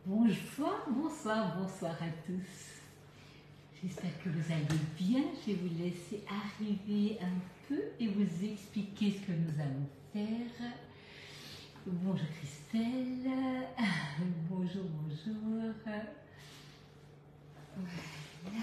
Bonsoir, bonsoir, bonsoir à tous. J'espère que vous allez bien. Je vais vous laisser arriver un peu et vous expliquer ce que nous allons faire. Bonjour Christelle. Bonjour, bonjour. Voilà.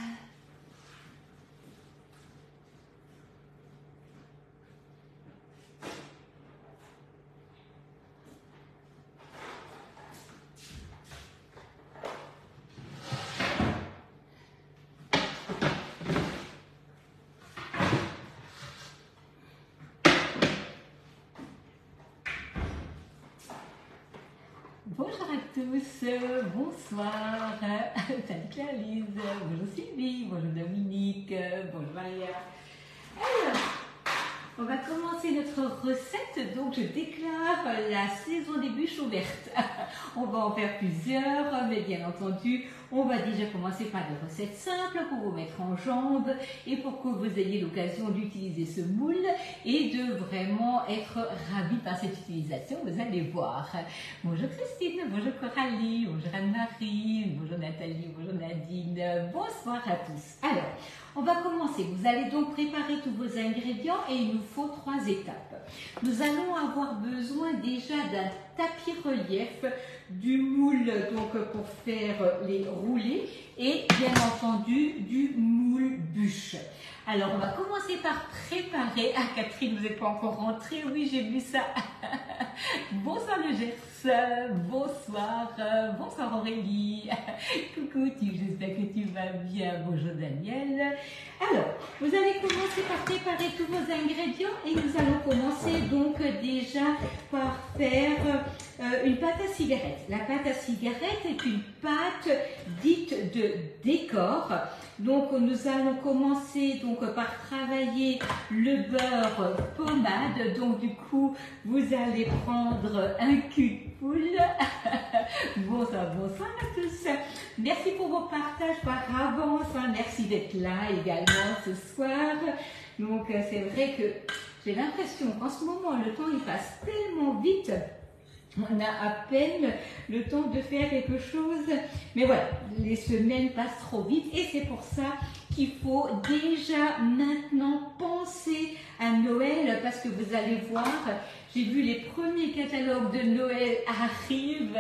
Bonjour à tous, bonsoir, salut Clarisse, bonjour Sylvie, bonjour Dominique, bonjour Maria. Alors, on va commencer notre recette, donc je déclare la saison des bûches ouverte. On va en faire plusieurs, mais bien entendu, on va déjà commencer par des recettes simples pour vous mettre en jambes et pour que vous ayez l'occasion d'utiliser ce moule et de vraiment être ravis par cette utilisation, vous allez voir. Bonjour Christine, bonjour Coralie, bonjour Anne-Marie, bonjour Nathalie, bonjour Nadine, bonsoir à tous. Alors, on va commencer. Vous allez donc préparer tous vos ingrédients et il nous faut 3 étapes. Nous allons avoir besoin déjà d'un tapis relief, du moule donc pour faire les roulés et bien entendu du moule bûche. Alors on va commencer par préparer. Ah Catherine, vous n'êtes pas encore rentrée? Oui, j'ai vu ça. Bonsoir le Gers, bonsoir, bonsoir Aurélie, coucou, j'espère que tu vas bien, bonjour Daniel. Alors, vous allez commencer par préparer tous vos ingrédients et nous allons commencer donc déjà par faire une pâte à cigarette. La pâte à cigarette est une pâte dite de décor. Donc nous allons commencer donc par travailler le beurre pommade. Donc du coup, vous allez prendre un cul de poule. Bonsoir, bonsoir à tous. Merci pour vos partages par avance. Merci d'être là également ce soir. Donc c'est vrai que j'ai l'impression qu'en ce moment, le temps il passe tellement vite. On a à peine le temps de faire quelque chose. Mais voilà, les semaines passent trop vite et c'est pour ça qu'il faut déjà maintenant penser à Noël parce que vous allez voir, j'ai vu les premiers catalogues de Noël arrivent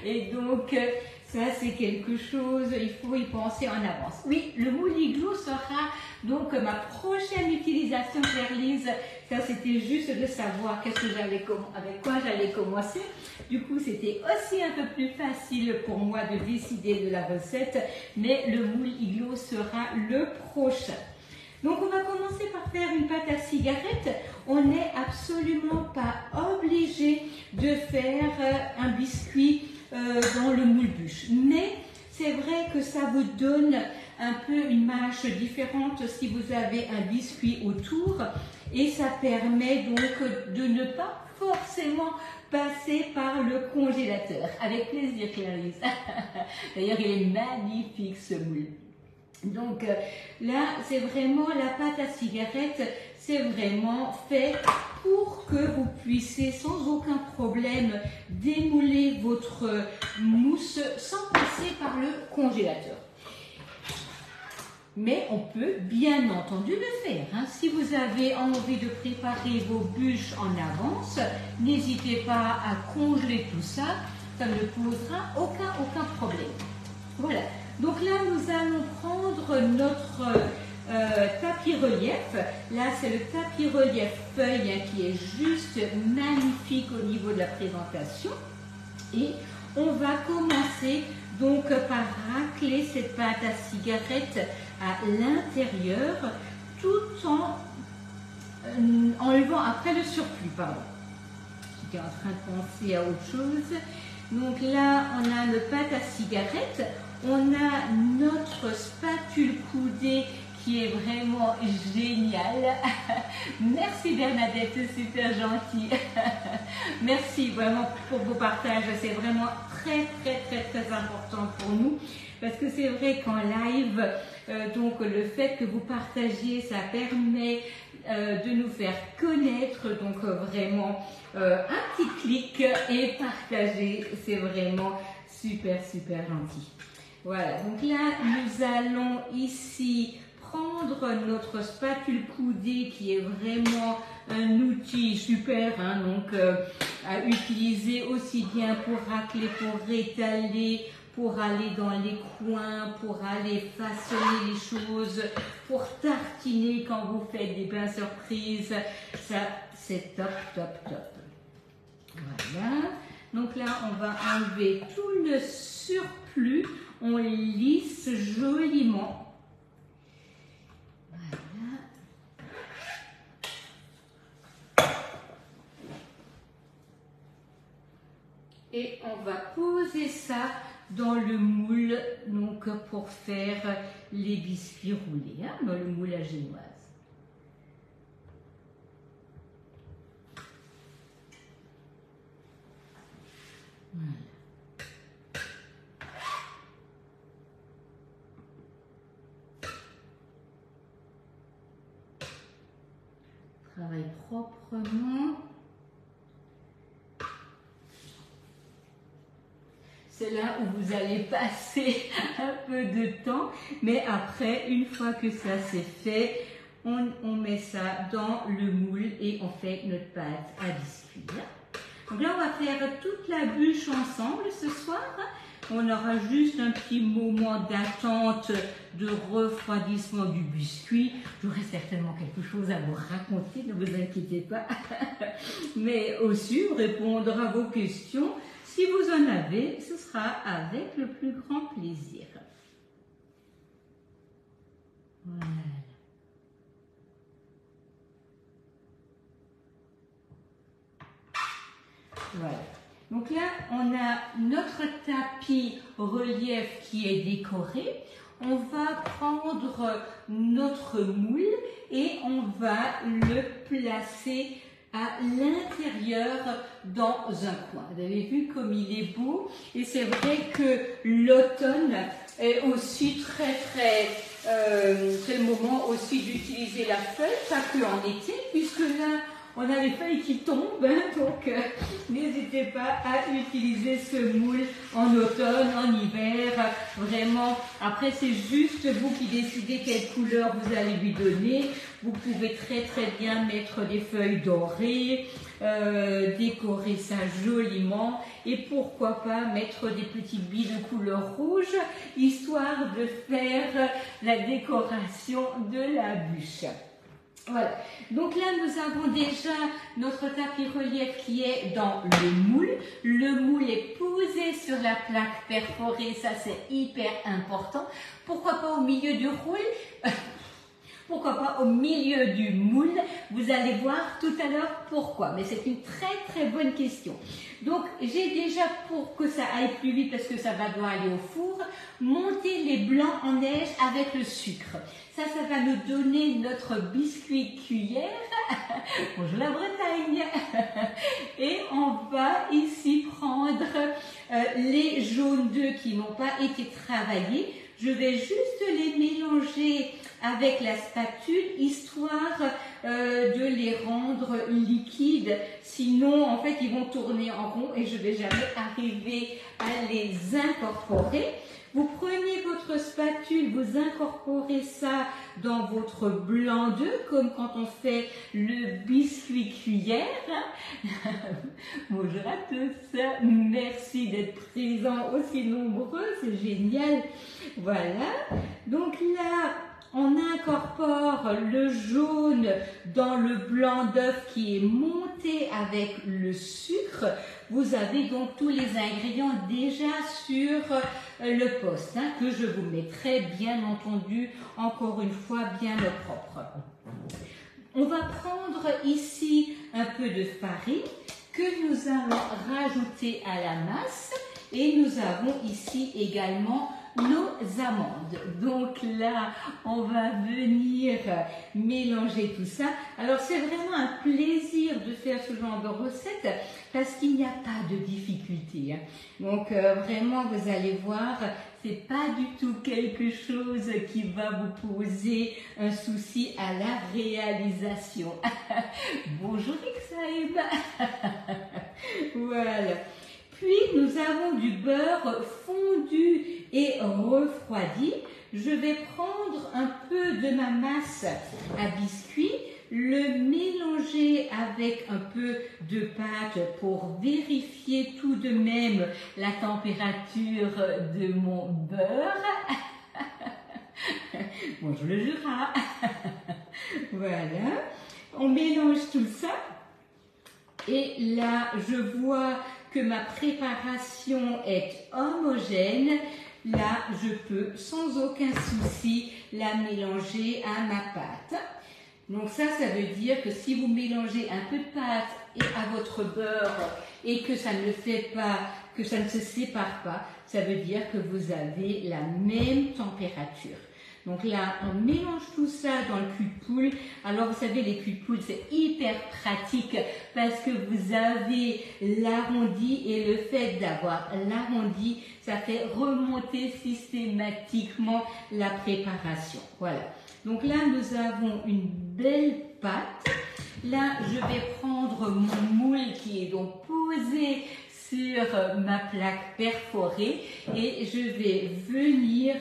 et donc ça c'est quelque chose, il faut y penser en avance. Oui, le moule igloo sera donc ma prochaine utilisation, Claire-Lise. Ça c'était juste de savoir qu'est-ce que avec quoi j'allais commencer. Du coup c'était aussi un peu plus facile pour moi de décider de la recette, mais le moule igloo sera le prochain. Donc on va commencer par faire une pâte à cigarette. On n'est absolument pas obligé de faire un biscuit dans le moule bûche. Mais c'est vrai que ça vous donne un peu une mâche différente si vous avez un biscuit autour. Et ça permet donc de ne pas forcément passer par le congélateur. Avec plaisir Clarisse. D'ailleurs il est magnifique ce moule. Donc là, c'est vraiment la pâte à cigarette, c'est vraiment fait pour que vous puissiez sans aucun problème démouler votre mousse sans passer par le congélateur. Mais on peut bien entendu le faire. Hein. Si vous avez envie de préparer vos bûches en avance, n'hésitez pas à congeler tout ça, ça ne posera aucun problème. Voilà. Donc là, nous allons prendre notre tapis relief. Là, c'est le tapis relief feuille hein, qui est juste magnifique au niveau de la présentation. Et on va commencer donc par racler cette pâte à cigarette à l'intérieur tout en enlevant après le surplus. Pardon. J'étais en train de penser à autre chose. Donc là, on a notre pâte à cigarette. On a notre spatule coudée qui est vraiment géniale. Merci Bernadette, c'est super gentil. Merci vraiment pour vos partages. C'est vraiment très important pour nous. Parce que c'est vrai qu'en live, donc le fait que vous partagiez, ça permet de nous faire connaître. Donc vraiment un petit clic et partager, c'est vraiment super, super gentil. Voilà, donc là, nous allons ici prendre notre spatule coudée qui est vraiment un outil super, hein, donc à utiliser aussi bien pour racler, pour rétaler, pour aller dans les coins, pour aller façonner les choses, pour tartiner quand vous faites des pains surprises. Ça, c'est top, top, top. Voilà. Donc là, on va enlever tout le surplus. On lisse joliment. Voilà. Et on va poser ça dans le moule donc pour faire les biscuits roulés, hein, dans le moule à génoise. Voilà. Travaille proprement. C'est là où vous allez passer un peu de temps, mais après, une fois que ça c'est fait, on met ça dans le moule et on fait notre pâte à biscuits. Donc là, on va faire toute la bûche ensemble ce soir. On aura juste un petit moment d'attente de refroidissement du biscuit. J'aurai certainement quelque chose à vous raconter, ne vous inquiétez pas. Mais aussi répondre à vos questions. Si vous en avez, ce sera avec le plus grand plaisir. Voilà. Voilà. Donc là, on a notre tapis relief qui est décoré. On va prendre notre moule et on va le placer à l'intérieur dans un coin. Vous avez vu comme il est beau et c'est vrai que l'automne est aussi c'est le moment aussi d'utiliser la feuille, pas que en été, puisque là on a les feuilles qui tombent, hein, donc n'hésitez pas à utiliser ce moule en automne, en hiver, vraiment. Après, c'est juste vous qui décidez quelle couleur vous allez lui donner. Vous pouvez très bien mettre des feuilles dorées, décorer ça joliment et pourquoi pas mettre des petites billes de couleur rouge, histoire de faire la décoration de la bûche. Voilà, donc là nous avons déjà notre tapis relief qui est dans le moule. Le moule est posé sur la plaque perforée, ça c'est hyper important. Pourquoi pas au milieu du roule? Pourquoi pas au milieu du moule? Vous allez voir tout à l'heure pourquoi, mais c'est une très bonne question. Donc j'ai déjà, pour que ça aille plus vite parce que ça va devoir aller au four, monté les blancs en neige avec le sucre. Ça va nous donner notre biscuit cuillère. Bonjour la Bretagne. Et on va ici prendre les jaunes d'œufs qui n'ont pas été travaillés. Je vais juste les mélanger avec la spatule, histoire de les rendre liquides. Sinon, en fait, ils vont tourner en rond et je ne vais jamais arriver à les incorporer. Vous prenez votre spatule, vous incorporez ça dans votre blanc d'œuf, comme quand on fait le biscuit cuillère. Bonjour à tous, merci d'être présents aussi nombreux, c'est génial. Voilà, donc là, on incorpore le jaune dans le blanc d'œuf qui est monté avec le sucre. Vous avez donc tous les ingrédients déjà sur le poste, hein, que je vous mettrai bien entendu, encore une fois, bien propre. On va prendre ici un peu de farine que nous allons rajouter à la masse et nous avons ici également nos amandes. Donc là, on va venir mélanger tout ça. Alors c'est vraiment un plaisir de faire ce genre de recette parce qu'il n'y a pas de difficulté, hein. Donc vraiment, vous allez voir, c'est pas du tout quelque chose qui va vous poser un souci à la réalisation. Bonjour Exaïb. Voilà. Puis nous avons du beurre fondu et refroidi. Je vais prendre un peu de ma masse à biscuit, le mélanger avec un peu de pâte pour vérifier tout de même la température de mon beurre. Bonjour le Jura. Voilà, on mélange tout ça. Et là, je vois que ma préparation est homogène. Là, je peux sans aucun souci la mélanger à ma pâte. Donc ça veut dire que si vous mélangez un peu de pâte et à votre beurre et que ça ne fait pas, que ça ne se sépare pas, ça veut dire que vous avez la même température. Donc là, on mélange tout ça dans le cul de poule. Alors vous savez, les culs de poule, c'est hyper pratique parce que vous avez l'arrondi et le fait d'avoir l'arrondi, ça fait remonter systématiquement la préparation. Voilà. Donc là, nous avons une belle pâte. Là, je vais prendre mon moule qui est donc posé sur ma plaque perforée et je vais venir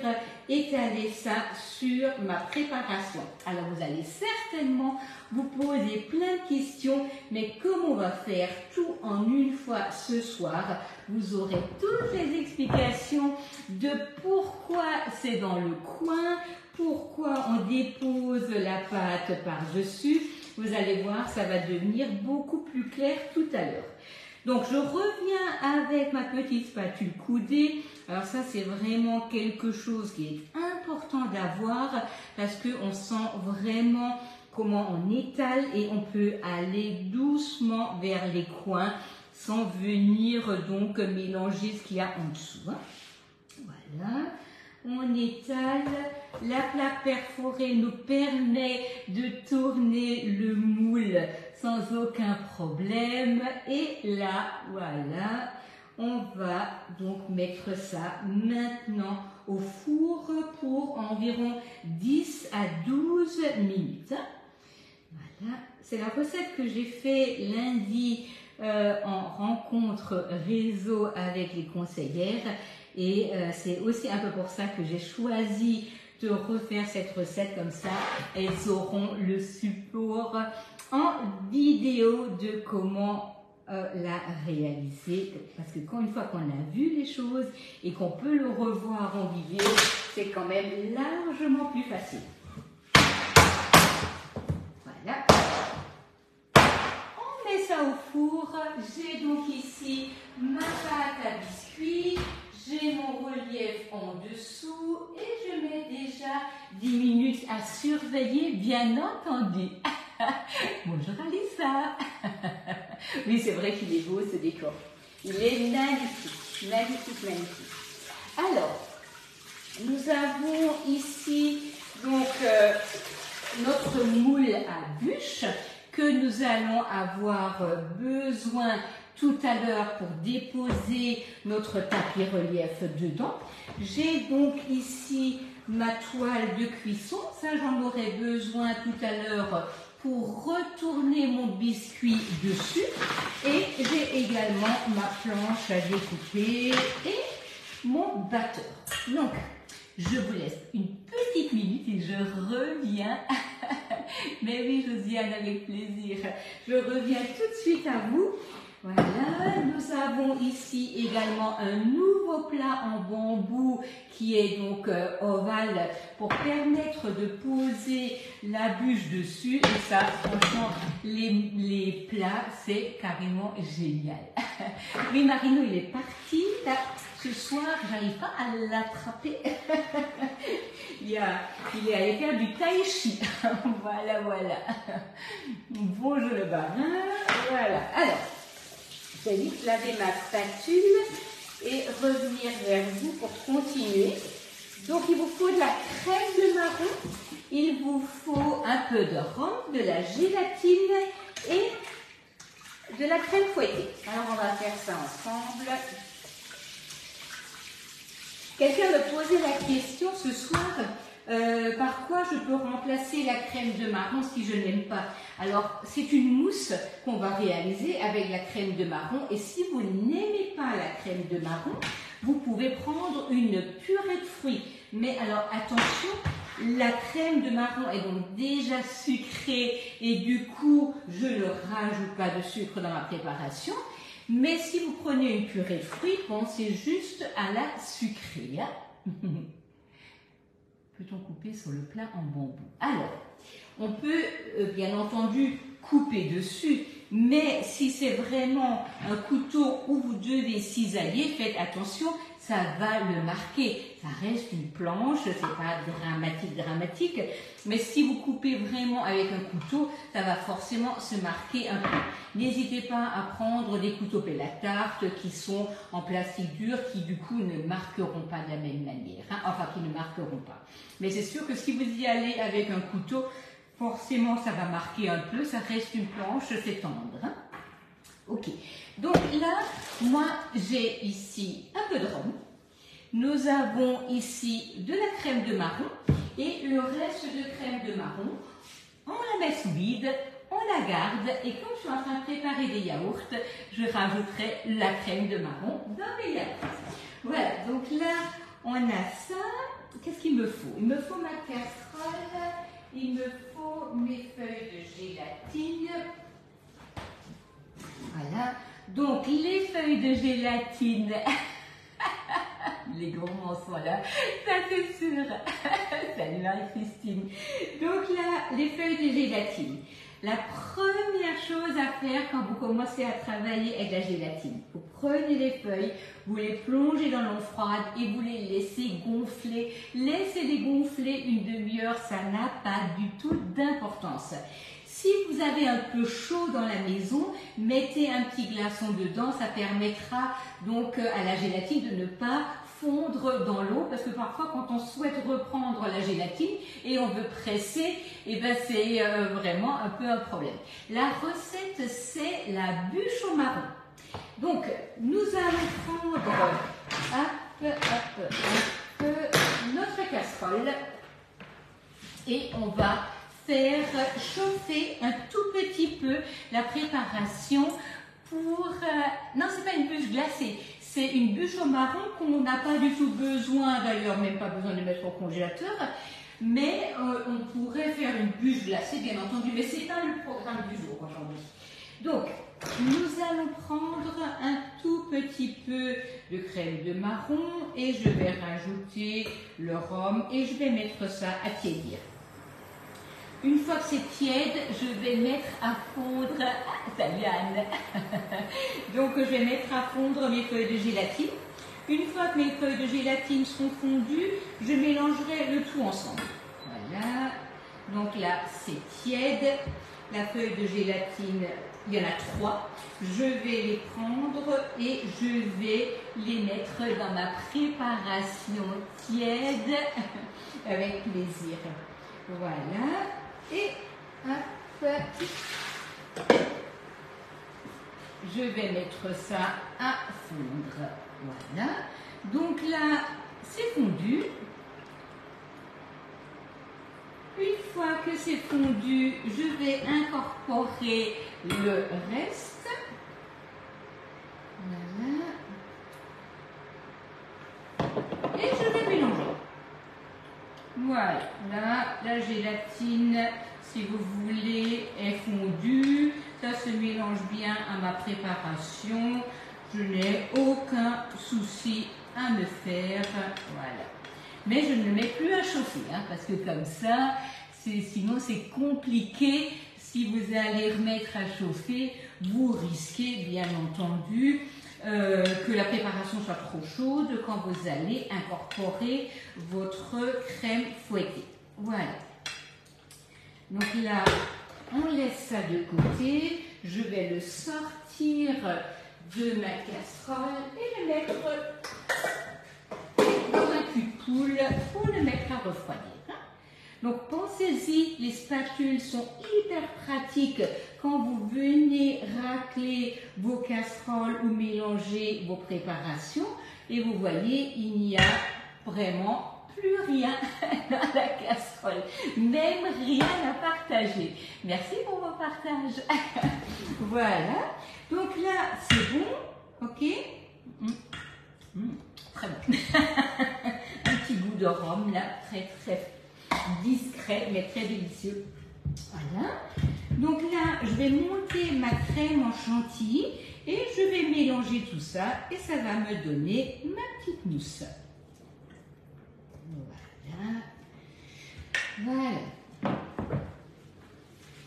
étaler ça sur ma préparation. Alors vous allez certainement vous poser plein de questions, mais comme on va faire tout en une fois ce soir, vous aurez toutes les explications de pourquoi c'est dans le coin, pourquoi on dépose la pâte par-dessus. Vous allez voir, ça va devenir beaucoup plus clair tout à l'heure. Donc je reviens avec ma petite spatule coudée. Alors ça c'est vraiment quelque chose qui est important d'avoir parce qu'on sent vraiment comment on étale et on peut aller doucement vers les coins sans venir donc mélanger ce qu'il y a en dessous. Voilà. On étale, la plaque perforée nous permet de tourner le moule sans aucun problème. Et là, voilà, on va donc mettre ça maintenant au four pour environ 10 à 12 minutes. Voilà, c'est la recette que j'ai fait lundi en rencontre réseau avec les conseillères. Et c'est aussi un peu pour ça que j'ai choisi de refaire cette recette comme ça. Elles auront le support en vidéo de comment la réaliser. Parce que quand une fois qu'on a vu les choses et qu'on peut le revoir en vidéo, c'est quand même largement plus facile. Voilà. On met ça au four. J'ai donc ici ma pâte à biscuits. J'ai mon relief en dessous et je mets déjà 10 minutes à surveiller, bien entendu. Bonjour Alissa. Oui, c'est vrai qu'il est beau ce décor. Il est magnifique, magnifique, magnifique. Alors, nous avons ici donc notre moule à bûche que nous allons avoir besoin tout à l'heure pour déposer notre tapis relief dedans. J'ai donc ici ma toile de cuisson, ça j'en aurai besoin tout à l'heure pour retourner mon biscuit dessus. Et j'ai également ma planche à découper et mon batteur. Donc, je vous laisse une petite minute et je reviens. Mais oui, Josiane, avec plaisir. Je reviens tout de suite à vous. Voilà, nous avons ici également un nouveau plat en bambou qui est donc ovale pour permettre de poser la bûche dessus. Et ça, franchement, les plats, c'est carrément génial. Oui, Marino, il est parti. Là, ce soir, j'arrive pas à l'attraper. Il est allé faire du tai chi. Voilà, voilà. Bonjour le barin. Voilà. Alors. Je vais vite laver ma spatule et revenir vers vous pour continuer. Donc, il vous faut de la crème de marron, il vous faut un peu de rhum, de la gélatine et de la crème fouettée. Alors, on va faire ça ensemble. Quelqu'un me posait la question ce soir, Par quoi je peux remplacer la crème de marron si je n'aime pas? Alors, c'est une mousse qu'on va réaliser avec la crème de marron. Et si vous n'aimez pas la crème de marron, vous pouvez prendre une purée de fruits. Mais alors, attention, la crème de marron est donc déjà sucrée et du coup, je ne rajoute pas de sucre dans ma préparation. Mais si vous prenez une purée de fruits, pensez juste à la sucrée. Hein. Peut-on couper sur le plat en bambou? Alors, on peut bien entendu couper dessus, mais si c'est vraiment un couteau où vous devez cisailler, faites attention, ça va le marquer. Ça reste une planche, c'est pas dramatique, mais si vous coupez vraiment avec un couteau, ça va forcément se marquer un peu. N'hésitez pas à prendre des couteaux pelle à tarte qui sont en plastique dur, qui du coup ne marqueront pas de la même manière, hein, enfin qui ne marqueront pas. Mais c'est sûr que si vous y allez avec un couteau, forcément ça va marquer un peu, ça reste une planche, c'est tendre. Hein. Ok, donc là, moi j'ai ici un peu de rhum. Nous avons ici de la crème de marron et le reste de crème de marron, on la met sous vide, on la garde et comme je suis en train de préparer des yaourts, je rajouterai la crème de marron dans mes yaourts. Voilà, donc là, on a ça. Qu'est-ce qu'il me faut? Il me faut ma casserole, il me faut mes feuilles de gélatine. Voilà, donc les feuilles de gélatine, les gourmands sont là, ça c'est sûr. Salut Marie-Christine. Donc là, les feuilles de gélatine. La première chose à faire quand vous commencez à travailler avec la gélatine, vous prenez les feuilles, vous les plongez dans l'eau froide et vous les laissez gonfler. Laissez-les gonfler une demi-heure, ça n'a pas du tout d'importance. Si vous avez un peu chaud dans la maison, mettez un petit glaçon dedans, ça permettra donc à la gélatine de ne pas fondre dans l'eau, parce que parfois quand on souhaite reprendre la gélatine et on veut presser, et ben c'est vraiment un peu un problème. La recette, c'est la bûche au marron. Donc nous allons prendre notre casserole et on va faire chauffer un tout petit peu la préparation pour... non, c'est pas une bûche glacée, c'est une bûche au marron qu'on n'a pas du tout besoin, d'ailleurs même pas besoin de mettre au congélateur, mais on pourrait faire une bûche glacée, bien entendu, mais c'est pas le programme du jour aujourd'hui. Donc, nous allons prendre un tout petit peu de crème de marron et je vais rajouter le rhum et je vais mettre ça à tiédir. Une fois que c'est tiède, je vais mettre à fondre, salut Anne, donc je vais mettre à fondre mes feuilles de gélatine. Une fois que mes feuilles de gélatine sont fondues, je mélangerai le tout ensemble. Voilà, donc là c'est tiède, la feuille de gélatine, il y en a 3. Je vais les prendre et je vais les mettre dans ma préparation tiède avec plaisir. Voilà. Et hop, je vais mettre ça à fondre. Voilà. Donc là, c'est fondu. Une fois que c'est fondu, je vais incorporer le reste. Voilà. Et je vais mélanger. Voilà, là, la gélatine, si vous voulez, est fondue. Ça se mélange bien à ma préparation. Je n'ai aucun souci à me faire. Voilà. Mais je ne le mets plus à chauffer, hein, parce que comme ça, sinon c'est compliqué. Si vous allez remettre à chauffer, vous risquez bien entendu que la préparation soit trop chaude quand vous allez incorporer votre crème fouettée. Voilà. Donc là, on laisse ça de côté. Je vais le sortir de ma casserole et le mettre dans un cul de poule pour le mettre à refroidir. Donc pensez-y, les spatules sont hyper pratiques quand vous venez racler vos casseroles ou mélanger vos préparations. Et vous voyez, il n'y a vraiment plus rien dans la casserole, même rien à partager. Merci pour vos partages. Voilà, donc là c'est bon, ok. Très bon. Un petit goût de rhum là, très très discret mais très délicieux. Voilà, donc là je vais monter ma crème en chantilly et je vais mélanger tout ça et ça va me donner ma petite mousse. Voilà.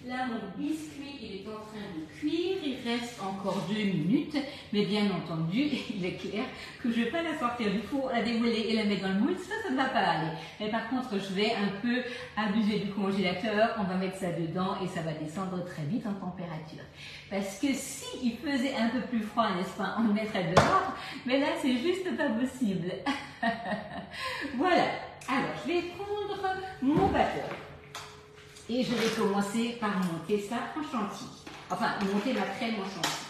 Là, mon biscuit, il est en train de cuire. Il reste encore 2 minutes. Mais bien entendu, il est clair que je ne vais pas la sortir du four, la dérouler et la mettre dans le moule. Ça ne va pas aller. Mais par contre, je vais un peu abuser du congélateur. On va mettre ça dedans et ça va descendre très vite en température. Parce que si il faisait un peu plus froid, n'est-ce pas, on le mettrait dehors. Mais là, c'est juste pas possible. Voilà. Alors, je vais prendre mon batteur. Et je vais commencer par monter ça en chantilly. Enfin, monter ma crème en chantilly.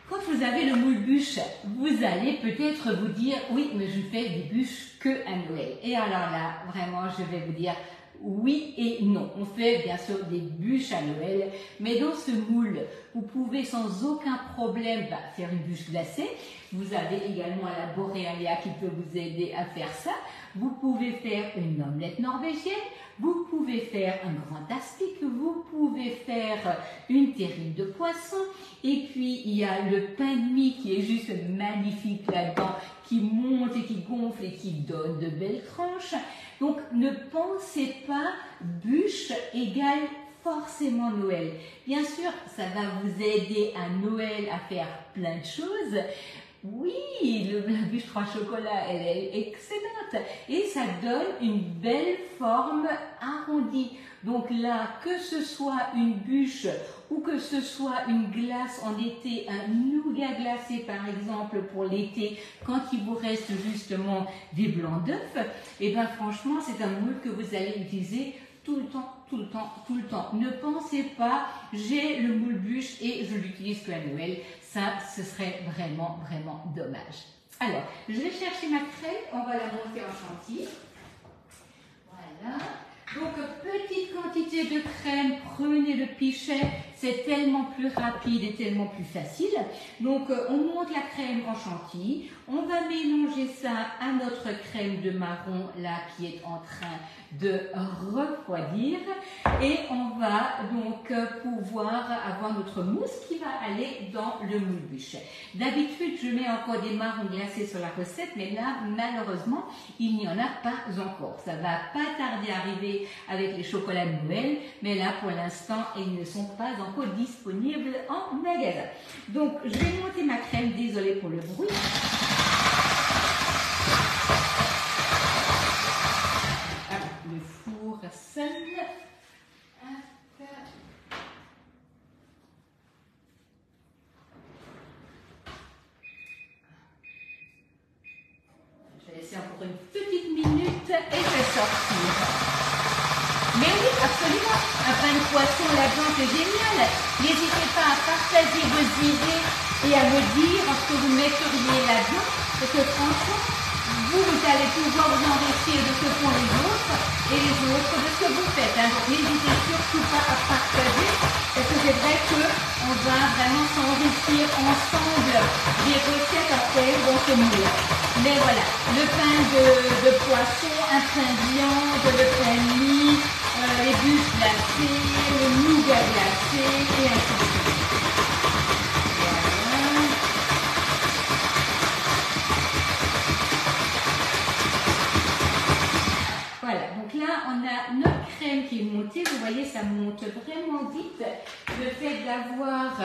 Quand vous avez le moule bûche, vous allez peut-être vous dire, oui, mais je fais des bûches que à Noël. Et alors là, vraiment, je vais vous dire oui et non. On fait bien sûr des bûches à Noël, mais dans ce moule, vous pouvez sans aucun problème faire une bûche glacée. Vous avez également la Borealia qui peut vous aider à faire ça. Vous pouvez faire une omelette norvégienne, vous pouvez faire un grand aspic, vous pouvez faire une terrine de poisson, et puis il y a le pain de mie qui est juste magnifique là-dedans, qui monte et qui gonfle et qui donne de belles tranches. Donc ne pensez pas bûche égale forcément Noël. Bien sûr, ça va vous aider à Noël à faire plein de choses. Oui, la bûche 3 chocolats, elle est excellente et ça donne une belle forme arrondie. Donc là, que ce soit une bûche ou que ce soit une glace en été, un nougat glacé par exemple pour l'été, quand il vous reste justement des blancs d'œufs, et bien franchement, c'est un moule que vous allez utiliser tout le temps, tout le temps, tout le temps. Ne pensez pas, j'ai le moule bûche et je l'utilise que à Noël. Ça, ce serait vraiment, vraiment dommage. Alors, je vais chercher ma crème, on va la monter en chantilly. Voilà. Donc, petite quantité de crème, prenez le pichet, c'est tellement plus rapide et tellement plus facile. Donc, on monte la crème en chantilly, on va mélanger ça à notre crème de marron, là, qui est en train de refroidir. Et on va donc pouvoir avoir notre mousse qui va aller dans le moule bûche. D'habitude, je mets encore des marrons glacés sur la recette, mais là, malheureusement, il n'y en a pas encore. Ça va pas tarder à arriver avec les chocolats de Noël, mais là, pour l'instant, ils ne sont pas encore disponibles en magasin. Donc, je vais monter ma crème, désolée pour le bruit. Le four sonne. Je vais laisser encore une petite minute et je vais sortir. Mais oui, absolument, un pain de poisson là-dedans, c'est génial. N'hésitez pas à partager vos idées et à me dire ce que vous metteriez là-dedans, parce que franchement, vous allez pouvoir vous enrichir de ce que font les autres et les autres de ce que vous faites. Hein. Donc n'hésitez surtout pas à partager, parce que c'est vrai qu'on va vraiment s'enrichir ensemble des recettes à faire dans ce moule. Mais voilà, le pain de poisson, un pain de viande, le pain de mie, les bûches glacées, le nougat glacé et ainsi de suite. Voilà, donc là on a notre crème qui est montée, vous voyez ça monte vraiment vite. Le fait d'avoir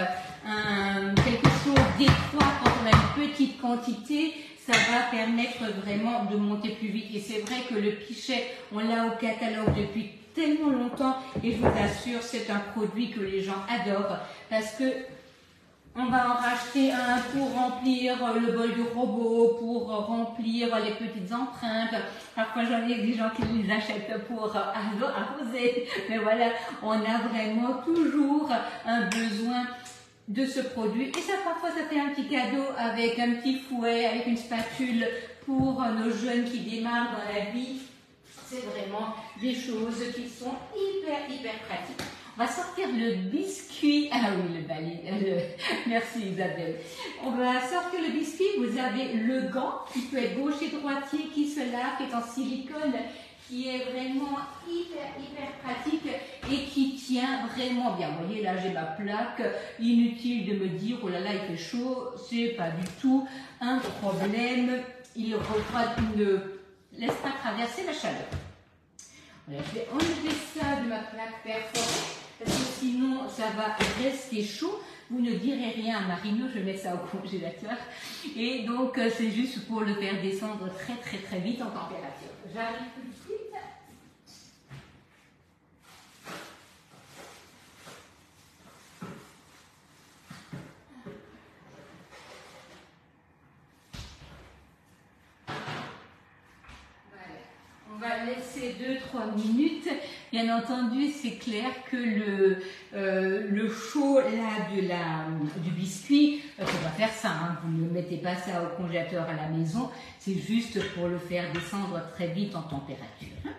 quelque chose d'étroit quand on a une petite quantité, ça va permettre vraiment de monter plus vite. Et c'est vrai que le pichet, on l'a au catalogue depuis tellement longtemps et je vous assure, c'est un produit que les gens adorent parce que on va en racheter un pour remplir le bol du robot, pour remplir les petites empreintes. Parfois, j'en ai des gens qui les achètent pour arroser. Mais voilà, on a vraiment toujours un besoin de ce produit. Et ça, parfois, ça fait un petit cadeau avec un petit fouet, avec une spatule pour nos jeunes qui démarrent dans la vie. C'est vraiment des choses qui sont hyper pratiques. On va sortir le biscuit. Ah oui, merci Isabelle. On va sortir le biscuit. Vous avez le gant qui peut être gauche et droitier, qui se lave, qui est en silicone, qui est vraiment hyper pratique et qui tient vraiment bien. Vous voyez, là j'ai ma plaque. Inutile de me dire, oh là là, il fait chaud. C'est pas du tout un problème. Il ne laisse pas traverser la chaleur. Voilà, je vais enlever ça de ma plaque perforée parce que sinon ça va rester chaud. Vous ne direz rien à Marino, je mets ça au congélateur. Et donc c'est juste pour le faire descendre très vite en température. J'arrive tout de suite. On va laisser 2-3 minutes. Bien entendu, c'est clair que le chaud là du biscuit, on va faire ça. Hein. Vous ne mettez pas ça au congélateur à la maison. C'est juste pour le faire descendre très vite en température. Hein.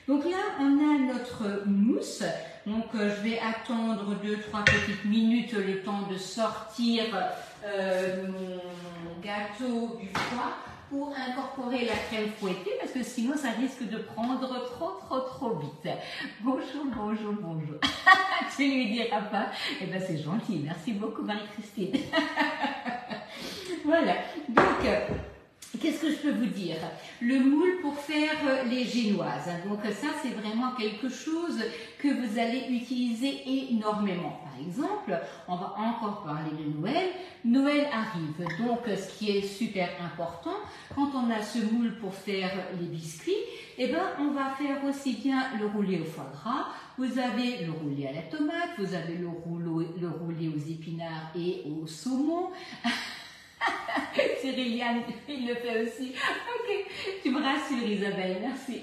Donc là, on a notre mousse. Donc je vais attendre 2-3 petites minutes le temps de sortir mon gâteau du foie, pour incorporer la crème fouettée parce que sinon ça risque de prendre trop vite. Bonjour. Tu lui diras pas? Eh ben c'est gentil, merci beaucoup Marie-Christine. Voilà, donc qu'est-ce que je peux vous dire? Le moule pour faire les génoises. Donc ça, c'est vraiment quelque chose que vous allez utiliser énormément. Par exemple, on va encore parler de Noël. Noël arrive, donc ce qui est super important, quand on a ce moule pour faire les biscuits, eh ben, on va faire aussi bien le roulé au foie gras. Vous avez le roulé à la tomate, vous avez le roulé aux épinards et au saumon. Cyriliane, il le fait aussi. Ok, tu me rassures Isabelle, merci.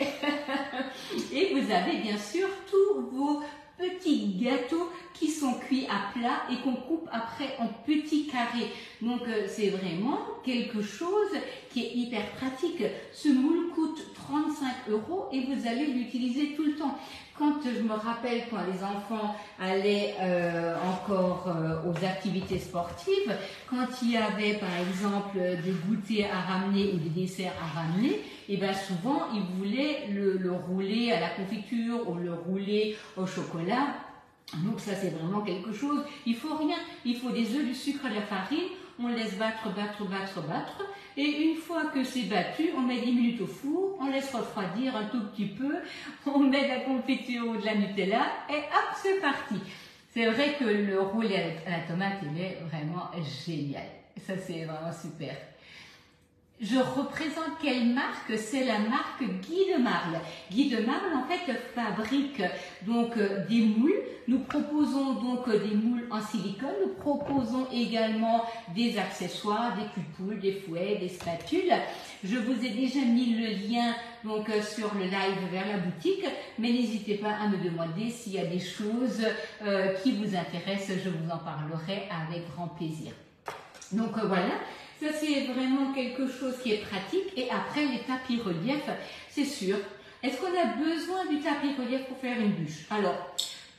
Et vous avez bien sûr tous vos petits gâteaux qui sont cuits à plat et qu'on coupe après en petits carrés. Donc c'est vraiment quelque chose qui est hyper pratique. Ce moule coûte 35 € et vous allez l'utiliser tout le temps. Quand je me rappelle quand les enfants allaient encore aux activités sportives, quand il y avait par exemple des goûters à ramener ou des desserts à ramener, et bien souvent ils voulaient le rouler à la confiture ou le rouler au chocolat. Donc ça c'est vraiment quelque chose, il faut rien, il faut des œufs, du sucre et de la farine, on laisse battre et une fois que c'est battu, on met 10 minutes au four, on laisse refroidir un tout petit peu, on met de la confiture ou de la Nutella et hop c'est parti. C'est vrai que le roulé à la tomate il est vraiment génial, ça c'est vraiment super. Je représente quelle marque? C'est la marque Guy de Marle. Guy de Marle, en fait, fabrique donc des moules. Nous proposons donc des moules en silicone. Nous proposons également des accessoires, des culs-poules, des fouets, des spatules. Je vous ai déjà mis le lien donc sur le live vers la boutique, mais n'hésitez pas à me demander s'il y a des choses qui vous intéressent. Je vous en parlerai avec grand plaisir. Donc voilà. Ça, c'est vraiment quelque chose qui est pratique. Et après, les tapis reliefs, c'est sûr. Est-ce qu'on a besoin du tapis relief pour faire une bûche? Alors,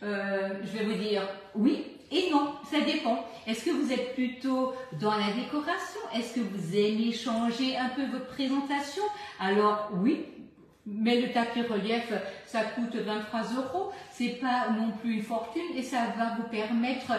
je vais vous dire oui et non, ça dépend. Est-ce que vous êtes plutôt dans la décoration? Est-ce que vous aimez changer un peu votre présentation? Alors oui. Mais le tapis relief, ça coûte 23 €. C'est pas non plus une fortune et ça va vous permettre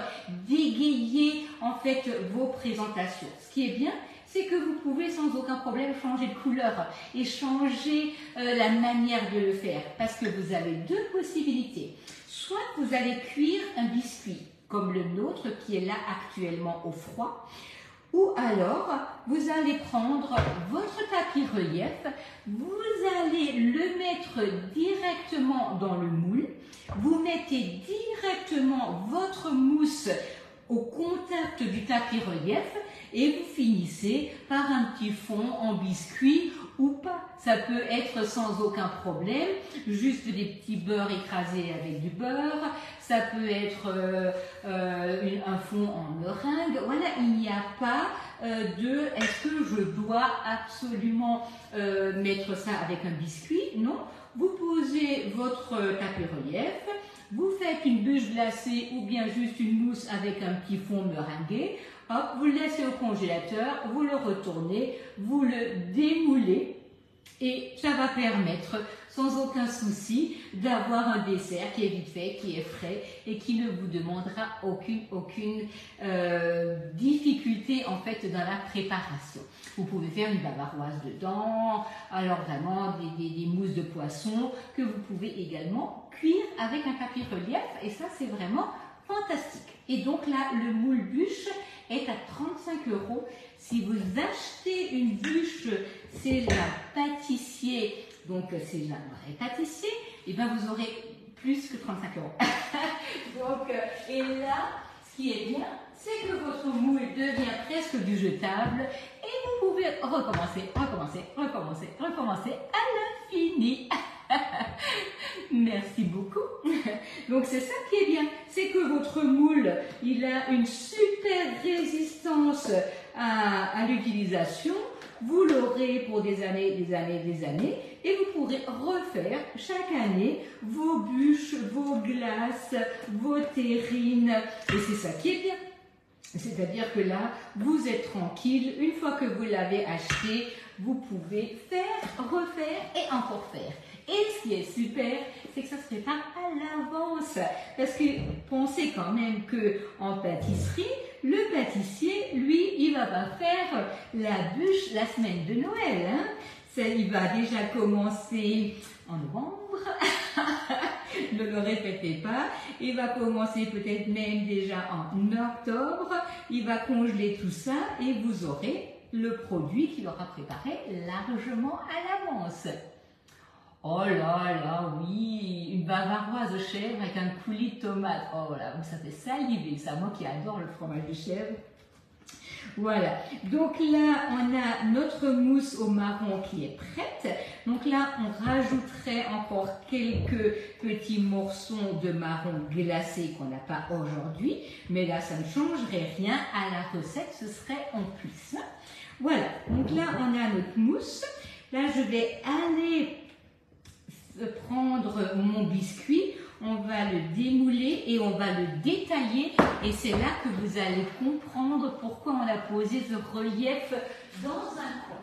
d'égayer en fait vos présentations. Ce qui est bien, c'est que vous pouvez sans aucun problème changer de couleur et changer la manière de le faire parce que vous avez deux possibilités. Soit vous allez cuire un biscuit comme le nôtre qui est là actuellement au froid. Ou alors, vous allez prendre votre tapis relief, vous allez le mettre directement dans le moule, vous mettez directement votre mousse au contact du tapis relief et vous finissez par un petit fond en biscuit ou pas. Ça peut être sans aucun problème, juste des petits beurres écrasés avec du beurre. Ça peut être un fond en meringue. Voilà, il n'y a pas de est-ce que je dois absolument mettre ça avec un biscuit? Non, vous posez votre tapis relief, vous faites une bûche glacée ou bien juste une mousse avec un petit fond meringué. Hop, vous le laissez au congélateur, vous le retournez, vous le démoulez et ça va permettre sans aucun souci d'avoir un dessert qui est vite fait, qui est frais et qui ne vous demandera aucune difficulté en fait dans la préparation. Vous pouvez faire une bavaroise dedans, alors vraiment des mousses de poisson que vous pouvez également cuire avec un tapis relief et ça c'est vraiment fantastique. Et donc là, le moule bûche est à 35 €. Si vous achetez une bûche, c'est la pâtissier, donc c'est la vraie pâtissier, et bien vous aurez plus que 35 €. Donc, et là, ce qui est bien, c'est que votre moule devient presque du jetable et vous pouvez recommencer à l'infini. Merci beaucoup. Donc c'est ça qui est bien, c'est que votre moule, il a une super résistance à l'utilisation. Vous l'aurez pour des années, et vous pourrez refaire chaque année vos bûches, vos glaces, vos terrines. Et c'est ça qui est bien. C'est-à-dire que là, vous êtes tranquille. Une fois que vous l'avez acheté, vous pouvez faire, refaire et encore faire. Et ce qui est super, c'est que ça se prépare à l'avance. Parce que pensez quand même qu'en pâtisserie, le pâtissier, lui, il va pas faire la bûche la semaine de Noël. Hein. Il va déjà commencer en novembre. Ne le répétez pas. Il va commencer peut-être même déjà en octobre. Il va congeler tout ça et vous aurez le produit qu'il aura préparé largement à l'avance. Oh là là, oui, une bavaroise de chèvre avec un coulis de tomate. Oh là, ça fait saliver, ça, moi qui adore le fromage de chèvre. Voilà, donc là, on a notre mousse au marron qui est prête. Donc là, on rajouterait encore quelques petits morceaux de marron glacé qu'on n'a pas aujourd'hui. Mais là, ça ne changerait rien à la recette, ce serait en plus. Voilà, donc là, on a notre mousse. Là, je vais aller prendre mon biscuit, on va le démouler et on va le détailler et c'est là que vous allez comprendre pourquoi on a posé ce relief dans un coin.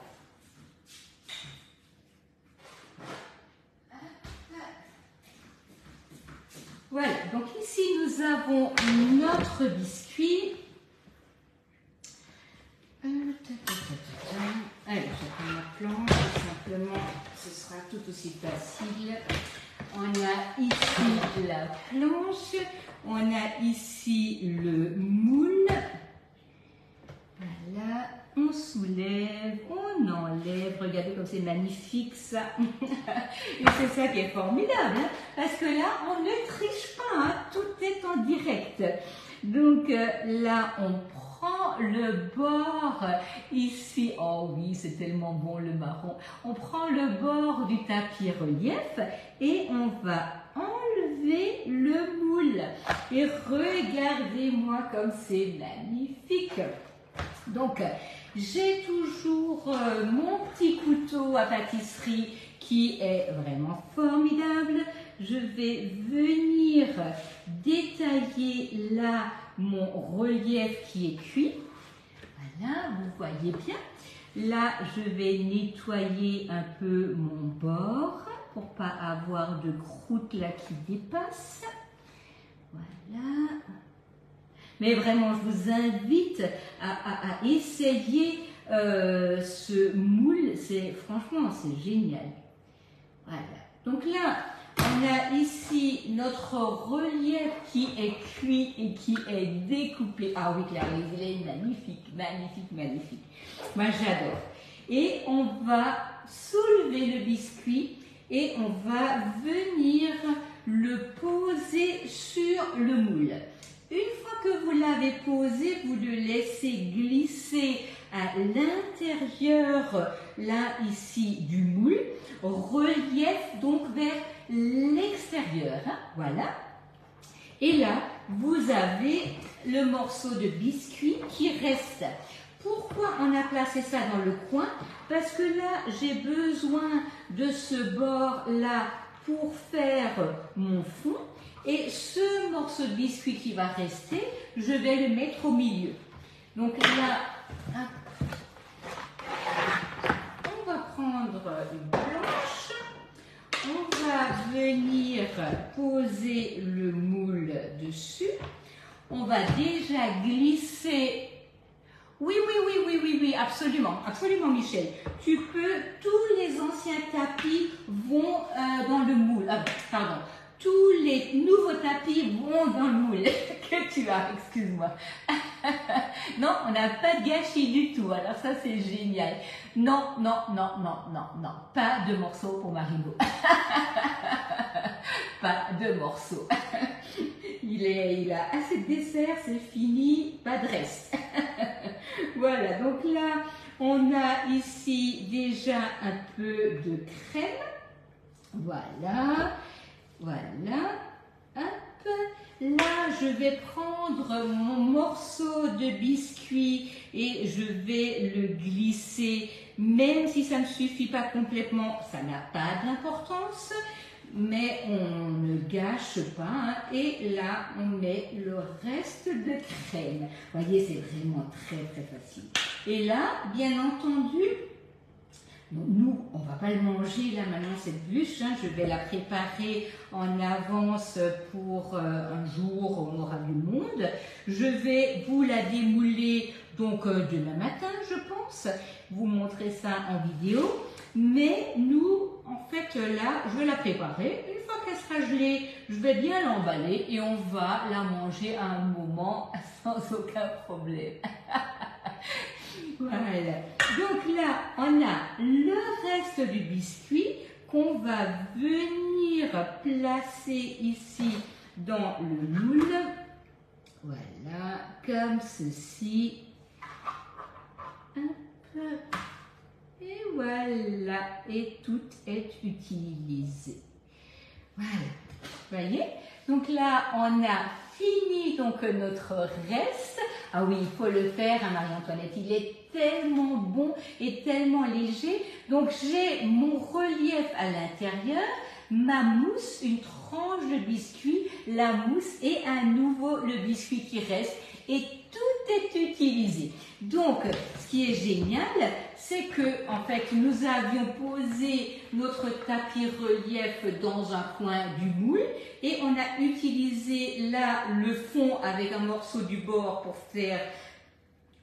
Voilà, donc ici nous avons notre biscuit. Alors, je prends ma planche, tout simplement, ce sera tout aussi facile. On a ici la planche, on a ici le moule. Voilà, on soulève, on enlève. Regardez comme c'est magnifique ça. Et c'est ça qui est formidable, hein, parce que là, on ne triche pas, hein, tout est en direct. Donc là, on prend le bord ici, oh oui, c'est tellement bon le marron. On prend le bord du tapis relief et on va enlever le moule. Et regardez-moi comme c'est magnifique. Donc, j'ai toujours mon petit couteau à pâtisserie qui est vraiment formidable. Je vais venir détailler là mon relief qui est cuit. Voilà, vous voyez bien. Là, je vais nettoyer un peu mon bord pour pas avoir de croûte là qui dépasse. Voilà. Mais vraiment, je vous invite à essayer ce moule. Franchement, c'est génial. Voilà. Donc là, on a ici notre relief qui est cuit et qui est découpé. Ah oui, Clarisse, il est magnifique, magnifique, magnifique. Moi, j'adore. Et on va soulever le biscuit et on va venir le poser sur le moule. Une fois que vous l'avez posé, vous le laissez glisser à l'intérieur, là, ici, du moule, relief donc vers l'extérieur, hein, voilà. Et là, vous avez le morceau de biscuit qui reste. Pourquoi on a placé ça dans le coin? Parce que là, j'ai besoin de ce bord-là pour faire mon fond. Et ce morceau de biscuit qui va rester, je vais le mettre au milieu. Donc là, on va prendre une planche. On va venir poser le moule dessus. On va déjà glisser. Oui, absolument, absolument, Michel. Tu peux, tous les anciens tapis vont dans le moule. Ah, pardon. Tous les nouveaux tapis vont dans le moule que tu as, excuse-moi. Non, on n'a pas de gâchis du tout, alors ça c'est génial. Non, pas de morceaux pour Marigot. Pas de morceaux. Il a assez de dessert, c'est fini, pas de reste. Voilà, donc là, on a ici déjà un peu de crème. Voilà. Hop. Là, je vais prendre mon morceau de biscuit et je vais le glisser, même si ça ne suffit pas complètement, ça n'a pas d'importance, mais on ne gâche pas, hein. Et là, on met le reste de crème. Vous voyez, c'est vraiment très facile. Et là, bien entendu, nous, on ne va pas le manger là maintenant cette bûche, hein. Je vais la préparer en avance pour un jour où on aura du monde. Je vais vous la démouler donc demain matin, je pense, vous montrer ça en vidéo. Mais nous, en fait là, je vais la préparer. Une fois qu'elle sera gelée, je vais bien l'emballer et on va la manger à un moment sans aucun problème. Voilà, donc là, on a le reste du biscuit qu'on va venir placer ici dans le moule. Voilà, comme ceci. Hop. Et voilà, et tout est utilisé. Voilà, voyez? Donc là, on a fini donc notre reste. Ah oui, il faut le faire, hein, Marie-Antoinette, il est tellement bon et tellement léger. Donc j'ai mon relief à l'intérieur, ma mousse, une tranche de biscuit, la mousse et à nouveau le biscuit qui reste. Et tout est utilisé. Donc, ce qui est génial, c'est que, en fait, nous avions posé notre tapis relief dans un coin du moule et on a utilisé là le fond avec un morceau du bord pour faire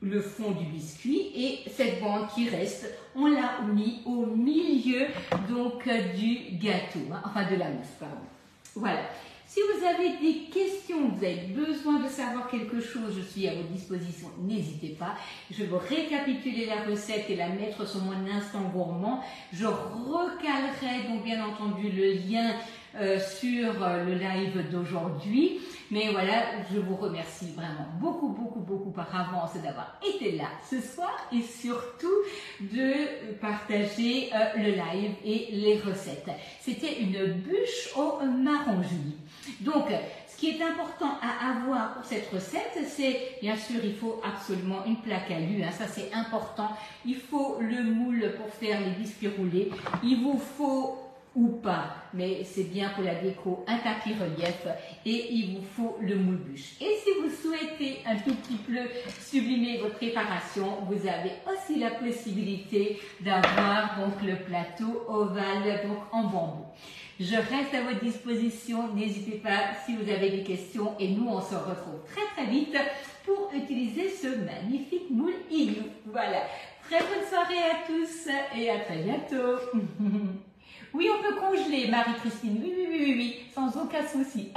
le fond du biscuit et cette bande qui reste, on l'a mis au milieu donc du gâteau, hein, enfin de la mousse, pardon. Voilà. Si vous avez des questions, vous avez besoin de savoir quelque chose, je suis à votre disposition, n'hésitez pas. Je vais récapituler la recette et la mettre sur mon instant gourmand. Je recalerai donc bien entendu le lien sur le live d'aujourd'hui. Mais voilà, je vous remercie vraiment beaucoup par avance d'avoir été là ce soir et surtout de partager le live et les recettes. C'était une bûche au marron, Julie. Donc, ce qui est important à avoir pour cette recette, c'est, bien sûr, il faut absolument une plaque à alu, hein, ça c'est important. Il faut le moule pour faire les biscuits roulés. Il vous faut, ou pas, mais c'est bien pour la déco, un tapis relief et il vous faut le moule bûche. Et si vous souhaitez un tout petit peu sublimer votre préparation, vous avez aussi la possibilité d'avoir donc le plateau ovale donc en bambou. Je reste à votre disposition, n'hésitez pas si vous avez des questions et nous on se retrouve très vite pour utiliser ce magnifique moule igloo. Voilà, très bonne soirée à tous et à très bientôt. Oui, on peut congeler, Marie-Christine, oui, sans aucun souci.